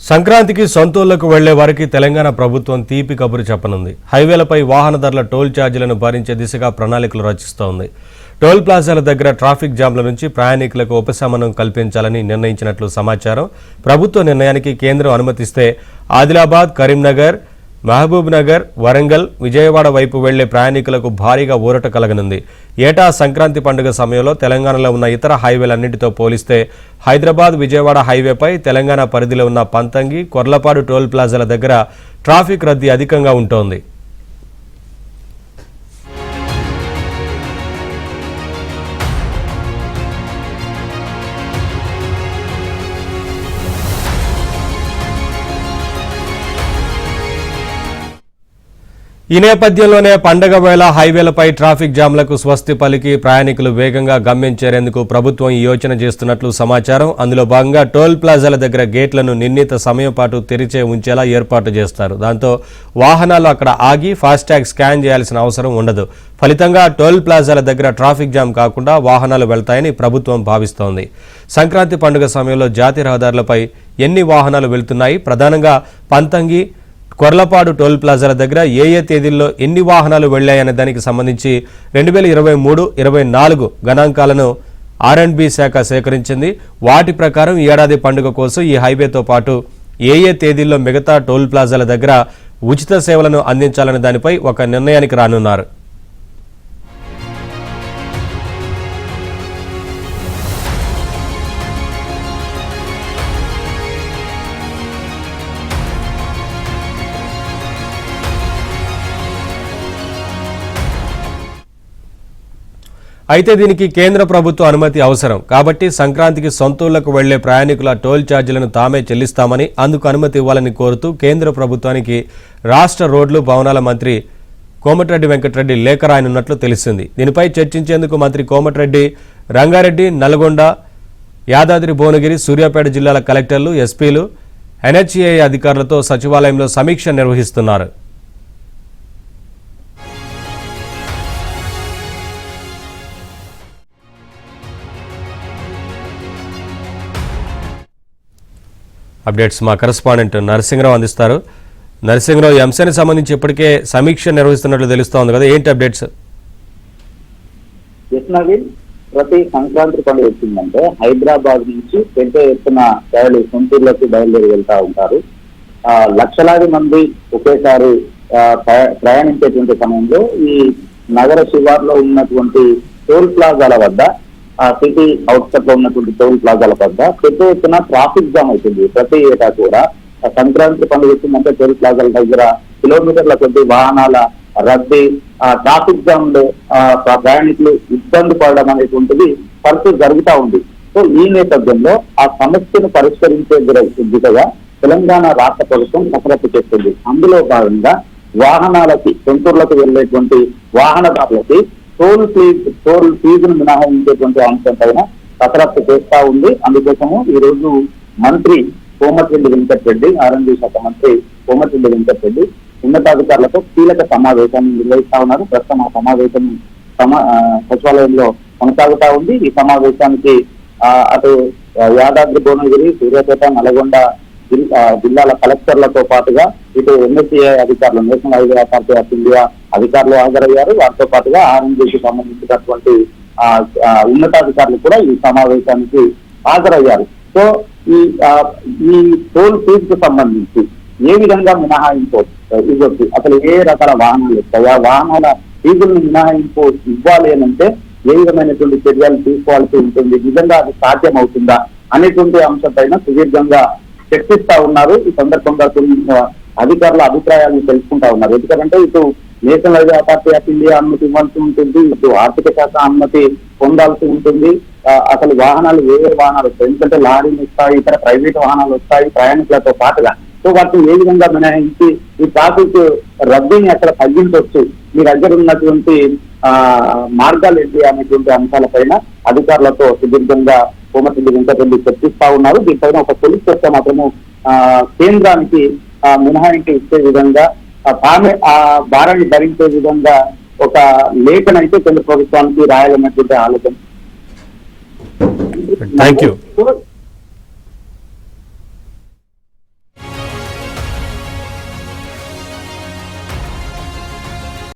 సంక్రాంతికి సొంతూళ్లకు వెళ్లే వారికి తెలంగాణ ప్రభుత్వం తీపి కబురు చెప్పనుంది. హైవేలపై వాహనదారుల టోల్ ఛార్జీలను భరించే దిశగా ప్రణాళికలు రచిస్తోంది. టోల్ ప్లాజాల దగ్గర ట్రాఫిక్ జామ్ల నుంచి ప్రయాణికులకు ఉపశమనం కల్పించాలని నిర్ణయించినట్లు సమాచారం. ప్రభుత్వ నిర్ణయానికి కేంద్రం అనుమతిస్తే ఆదిలాబాద్, కరీంనగర్, మహబూబ్ నగర్, వరంగల్, విజయవాడ వైపు వెళ్లే ప్రయాణికులకు భారీగా ఊరట కలగనుంది. ఏటా సంక్రాంతి పండుగ సమయంలో తెలంగాణలో ఉన్న ఇతర హైవేలన్నింటితో పోలిస్తే హైదరాబాద్, విజయవాడ హైవేపై తెలంగాణ పరిధిలో ఉన్న పంతంగి, కొర్లపాడు టోల్ ప్లాజాల దగ్గర ట్రాఫిక్ రద్దీ అధికంగా ఉంటోంది. ఈ నేపథ్యంలోనే పండగ వేళ హైవేలపై ట్రాఫిక్ జామ్లకు స్వస్తి పలికి ప్రయాణికులు వేగంగా గమ్యం చేరేందుకు ప్రభుత్వం ఈ యోచన చేస్తున్నట్లు సమాచారం. అందులో భాగంగా టోల్ ప్లాజాల దగ్గర గేట్లను నిర్ణీత సమయం పాటు తెరిచే ఉంచేలా ఏర్పాటు చేస్తారు. దాంతో వాహనాలు అక్కడ ఆగి ఫాస్టాగ్ స్కాన్ చేయాల్సిన అవసరం ఉండదు. ఫలితంగా టోల్ ప్లాజాల దగ్గర ట్రాఫిక్ జామ్ కాకుండా వాహనాలు వెళ్తాయని ప్రభుత్వం భావిస్తోంది. సంక్రాంతి పండుగ సమయంలో జాతీయ రహదారులపై ఎన్ని వాహనాలు వెళ్తున్నాయి, ప్రధానంగా పంతంగి, కొర్లపాడు టోల్ ప్లాజాల దగ్గర ఏ తేదీల్లో ఎన్ని వాహనాలు వెళ్లాయనే దానికి సంబంధించి 2023-24 గణాంకాలను R&B శాఖ సేకరించింది. వాటి ప్రకారం ఈ ఏడాది పండుగ కోసం ఈ హైవేతో పాటు ఏ తేదీల్లో మిగతా టోల్ ప్లాజాల దగ్గర ఉచిత సేవలను అందించాలనే దానిపై ఒక నిర్ణయానికి రానున్నారు. అయితే దీనికి కేంద్ర ప్రభుత్వ అనుమతి అవసరం. కాబట్టి సంక్రాంతికి సొంతూళ్లకు వెళ్లే ప్రయాణికుల టోల్ ఛార్జీలను తామే చెల్లిస్తామని, అందుకు అనుమతి ఇవ్వాలని కోరుతూ కేంద్ర ప్రభుత్వానికి రాష్ట్ర రోడ్లు, భవనాల మంత్రి కోమటిరెడ్డి వెంకటరెడ్డి లేఖ రాయనున్నట్లు తెలిసింది. దీనిపై చర్చించేందుకు మంత్రి కోమటిరెడ్డి రంగారెడ్డి, నల్గొండ, యాదాద్రి, భువనగిరి, సూర్యాపేట జిల్లాల కలెక్టర్లు, ఎస్పీలు, NHAI అధికారులతో సచివాలయంలో సమీక్ష నిర్వహిస్తున్నారు. అప్డేట్స్ మా కరెస్పాండెంట్ నరసింహరావు అందిస్తారు. నరసింహరావు, ఈ అంశానికి సంబంధించి ఇప్పటికే సమీక్ష నిర్వహిస్తున్నట్లు తెలుస్తోంది కదా, ఏంటి అప్డేట్స్? ప్రతి సంక్రాంతి పండుగ వచ్చిందంటే హైదరాబాద్ నుంచి పెద్ద ఎత్తున సొంతూరులోకి బయలుదేరి వెళ్తా ఉంటారు. లక్షలాది మంది ఒకేసారి ప్రయాణించేటువంటి సమయంలో ఈ నగర శివార్లో ఉన్నటువంటి టోల్ ప్లాజాల వద్ద, సిటీ అవుట్స్కట్ లో ఉన్నటువంటి టోల్ ప్లాజాల వద్ద పెద్ద ఎత్తున ట్రాఫిక్ జామ్ అవుతుంది. ప్రతి ఏటా కూడా సంక్రాంతి పండుగ వచ్చిందంటే టోల్ ప్లాజాల దగ్గర కిలోమీటర్ల కొద్ది వాహనాల రద్దీ, ట్రాఫిక్ జామ్ లో ప్రయాణికులు ఇబ్బంది పడడం అనేటువంటిది పరిస్థితి జరుగుతూ ఉంది. సో ఈ నేపథ్యంలో ఆ సమస్యను పరిష్కరించే దిశగా తెలంగాణ రాష్ట్ర ప్రభుత్వం కసరత్తు చేస్తుంది. అందులో భాగంగా వాహనాలకి, సొంతూర్లకు వెళ్లేటువంటి వాహనదారులకి టోల్ ఫీజును మినహాయించేటువంటి అంశం పైన కసరత్తు చేస్తా ఉంది. అందుకోసము ఈ రోజు మంత్రి కోమటిరెడ్డి వెంకటరెడ్డి, R&B శాఖ మంత్రి కోమటిరెడ్డి వెంకటరెడ్డి ఉన్నతాధికారులతో కీలక సమావేశాన్ని నిర్వహిస్తా ఉన్నారు. ప్రస్తుతం ఆ సమావేశం సచివాలయంలో కొనసాగుతా ఉంది. ఈ సమావేశానికి అటు యాదాద్రి, భువనగిరి, సూర్యాపేట, నల్గొండ జిల్లాల కలెక్టర్లతో పాటుగా ఇటు NHAI అధికారులు, national highway authority of India అధికారులు హాజరయ్యారు. వారితో పాటుగా R&Bకి సంబంధించినటువంటి ఉన్నతాధికారులు కూడా ఈ సమావేశానికి హాజరయ్యారు. సో ఈ టోల్ ఫీజుకు సంబంధించి ఏ విధంగా మినహాయింపు ఇవ్వచ్చు, అసలు ఏ రకాల వాహనాలు వస్తాయి, ఆ వాహనాల ఫీజులను మినహాయింపు ఇవ్వాలి అని అంటే ఏ విధమైనటువంటి చర్యలు తీసుకోవాల్సి ఉంటుంది, నిజంగా అది సాధ్యం అవుతుందా అనేటువంటి అంశం పైన సుదీర్ఘంగా చర్చిస్తా ఉన్నారు. ఈ సందర్భంగా అధికారుల అభిప్రాయాలను తెలుసుకుంటా ఉన్నారు. ఎందుకంటే ఇటు national highway authority of India అనుమతి ఇవ్వాల్సి ఉంటుంది, ఇటు ఆర్థిక శాఖ అనుమతి పొందాల్సి ఉంటుంది. అసలు వాహనాలు ఏ వాహనాలు వస్తాయి, ఎందుకంటే లారీలు వస్తాయి, ఇతర ప్రైవేట్ వాహనాలు వస్తాయి ప్రయాణికులతో పాటుగా. సో వాటిని ఏ విధంగా మినహాయించి ఈ ట్రాఫిక్ రద్దీని అక్కడ తగ్గించవచ్చు, మీ దగ్గర ఉన్నటువంటి మార్గాలు ఏంటి అనేటువంటి అంశాలపైన అధికారులతో సుదీర్ఘంగా కోమటిరెడ్డి వెంకటరెడ్డి చర్చిస్తా ఉన్నారు. దీనిపైన ఒక పోలీస్ శాఖ మాత్రము కేంద్రానికి మినహాయింపు ఇచ్చే విధంగా, తామే ఆ భారాన్ని భరించే విధంగా ఒక లేఖనైతే కేంద్ర ప్రభుత్వానికి రాయాలన్నటువంటి ఆలోచన. Thank you.